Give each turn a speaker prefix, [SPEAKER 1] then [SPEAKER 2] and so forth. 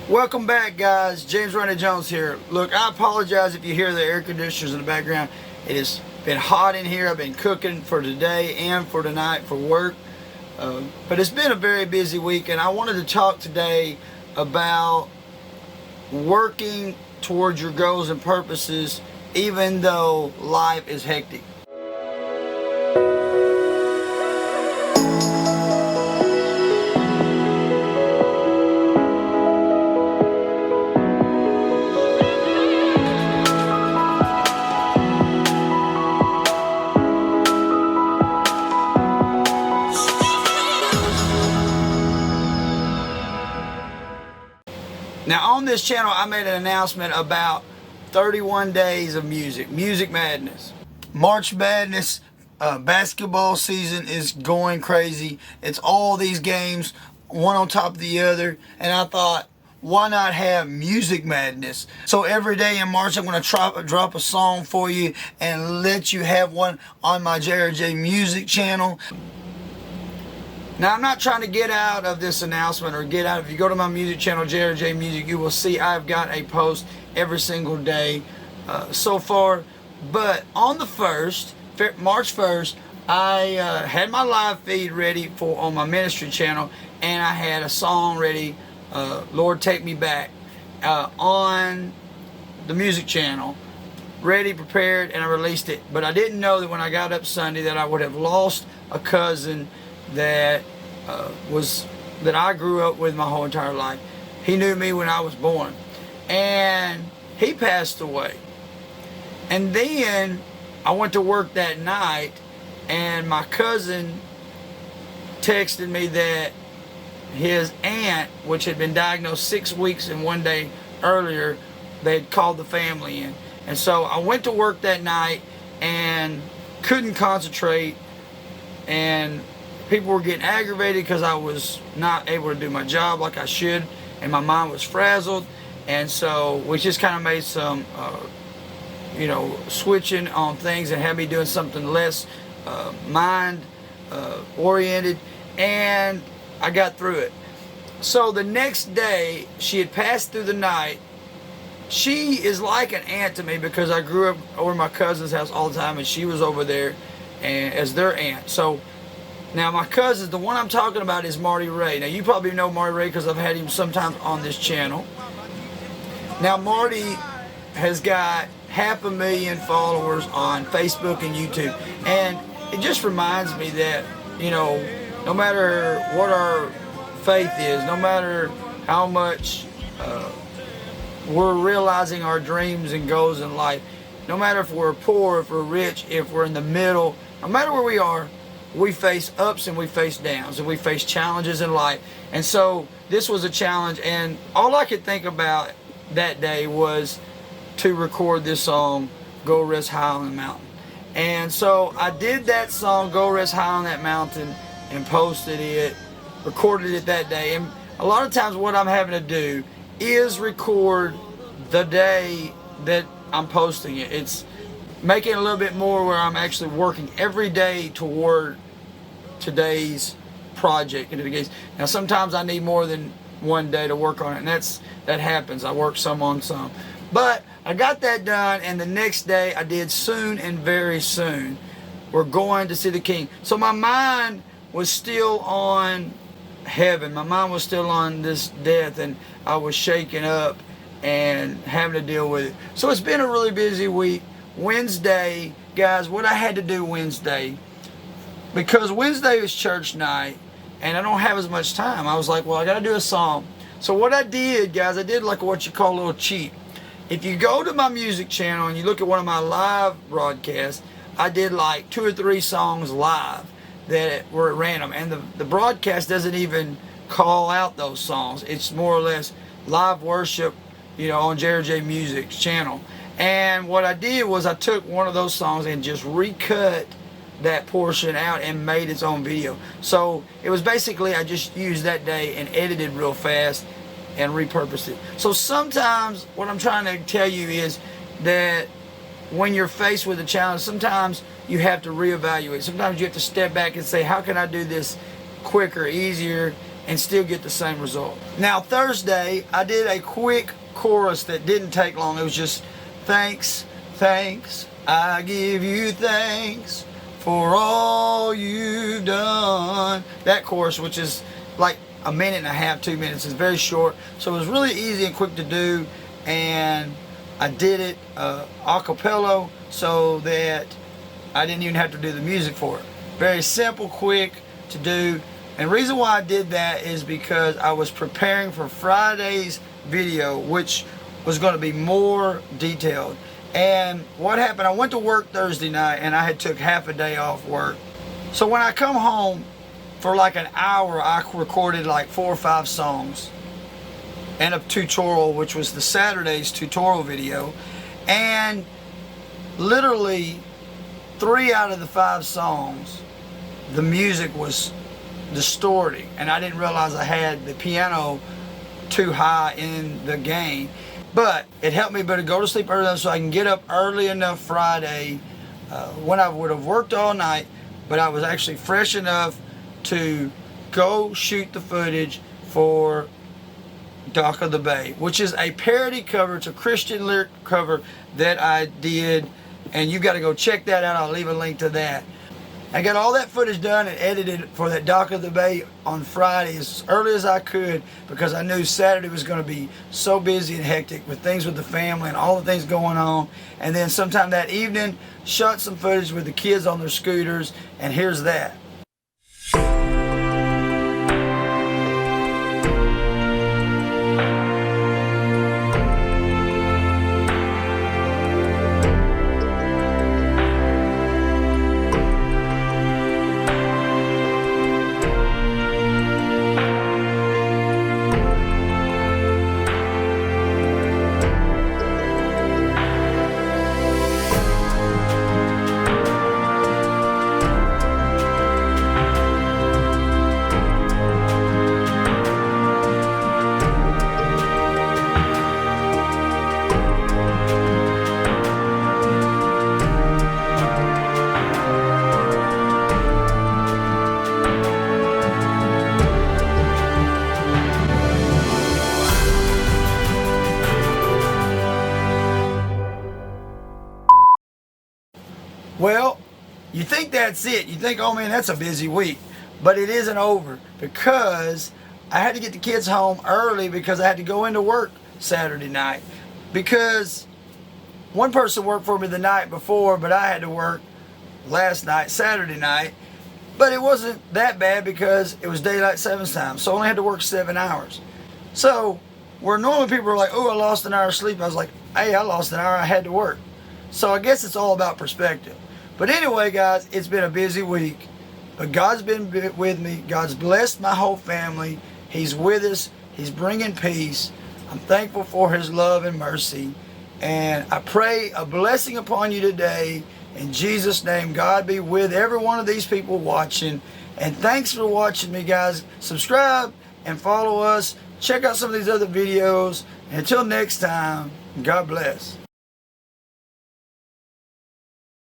[SPEAKER 1] Welcome back, guys. James Rodney Jones here. Look, I apologize if you hear the air conditioners in the background. It has been hot in here. I've been cooking for today and for tonight for work. But it's been a very busy week, and I wanted to talk today about working towards your goals and purposes even though life is hectic. Now on this channel I made an announcement about 31 days of music madness. March Madness basketball season is going crazy. It's all these games one on top of the other, and I thought, why not have music madness? So every day in March I'm going to drop a song for you and let you have one on my JRJMUSIC channel. Now, I'm not trying to get out of this announcement or get out. If you go to my music channel, JRJMUSIC, you will see I've got a post every single day so far. But on the 1st, March 1st, I had my live feed ready on my ministry channel, and I had a song ready, Lord Take Me Back, on the music channel, ready, prepared, and I released it. But I didn't know that when I got up Sunday that I would have lost a cousin that I grew up with my whole entire life. He knew me when I was born, and he passed away. And then I went to work that night, and my cousin texted me that his aunt, which had been diagnosed 6 weeks and 1 day earlier, they had called the family in. And so I went to work that night and couldn't concentrate, and people were getting aggravated because I was not able to do my job like I should, and my mind was frazzled. And so we just kind of made some switching on things and had me doing something less mind oriented, and I got through it. So the next day, she had passed through the night. She is like an aunt to me because I grew up over my cousin's house all the time, and she was over there and as their aunt. So now my cousin, the one I'm talking about, is Marty Ray. Now you probably know Marty Ray because I've had him sometimes on this channel. Now Marty has got 500,000 followers on Facebook and YouTube, and it just reminds me that, no matter what our faith is, no matter how much we're realizing our dreams and goals in life, no matter if we're poor, if we're rich, if we're in the middle, no matter where we are, we face ups and we face downs and we face challenges in life. And so this was a challenge, and all I could think about that day was to record this song, Go Rest High on the Mountain. And so I did that song, Go Rest High on that Mountain, and posted it, recorded it that day. And a lot of times what I'm having to do is record the day that I'm posting it. It's making it a little bit more where I'm actually working every day toward today's project. Now sometimes I need more than 1 day to work on it, and that happens. I work some on some. But I got that done, and the next day I did Soon and Very Soon. We're going to see the King. So my mind was still on heaven. My mind was still on this death, and I was shaken up and having to deal with it. So it's been a really busy week. Wednesday, guys, what I had to do Wednesday, because Wednesday is church night and I don't have as much time, I was like, well, I got to do a song. So what I did, guys, I did like what you call a little cheat. If you go to my music channel and you look at one of my live broadcasts, I did like 2 or 3 songs live that were at random, and the broadcast doesn't even call out those songs. It's more or less live worship, on JRJMUSIC's channel. And what I did was I took one of those songs and just recut that portion out and made its own video. So it was basically, I just used that day and edited real fast and repurposed it. So sometimes what I'm trying to tell you is that when you're faced with a challenge, sometimes you have to reevaluate. Sometimes you have to step back and say, how can I do this quicker, easier, and still get the same result. Now Thursday, I did a quick chorus that didn't take long. It was just thanks, thanks, I give you thanks for all you've done. That chorus, which is like a minute and a half, 2 minutes, is very short. So it was really easy and quick to do, and I did it a cappella so that I didn't even have to do the music for it. Very simple, quick to do. And the reason why I did that is because I was preparing for Friday's video, which was going to be more detailed. And what happened, I went to work Thursday night and I had took half a day off work. So when I come home for like an hour, I recorded like 4 or 5 songs and a tutorial, which was the Saturday's tutorial video. And literally 3 out of the 5 songs, the music was distorting, and I didn't realize I had the piano too high in the gain. But it helped me better go to sleep early enough so I can get up early enough Friday when I would have worked all night, but I was actually fresh enough to go shoot the footage for Dock of the Bay, which is a parody cover. It's a Christian lyric cover that I did, and you got to go check that out. I'll leave a link to that. I got all that footage done and edited for that Dock of the Bay on Friday as early as I could, because I knew Saturday was going to be so busy and hectic with things with the family and all the things going on. And then sometime that evening, shot some footage with the kids on their scooters, and here's that. Well, you think that's it. You think, oh man, that's a busy week. But it isn't over, because I had to get the kids home early because I had to go into work Saturday night. Because one person worked for me the night before, but I had to work last night, Saturday night. But it wasn't that bad because it was daylight savings time, so I only had to work 7 hours. So where normally people are like, oh, I lost an hour of sleep, I was like, hey, I lost an hour, I had to work. So I guess it's all about perspective. But anyway, guys, it's been a busy week. But God's been with me. God's blessed my whole family. He's with us. He's bringing peace. I'm thankful for His love and mercy. And I pray a blessing upon you today. In Jesus' name, God be with every one of these people watching. And thanks for watching me, guys. Subscribe and follow us. Check out some of these other videos. And until next time, God bless.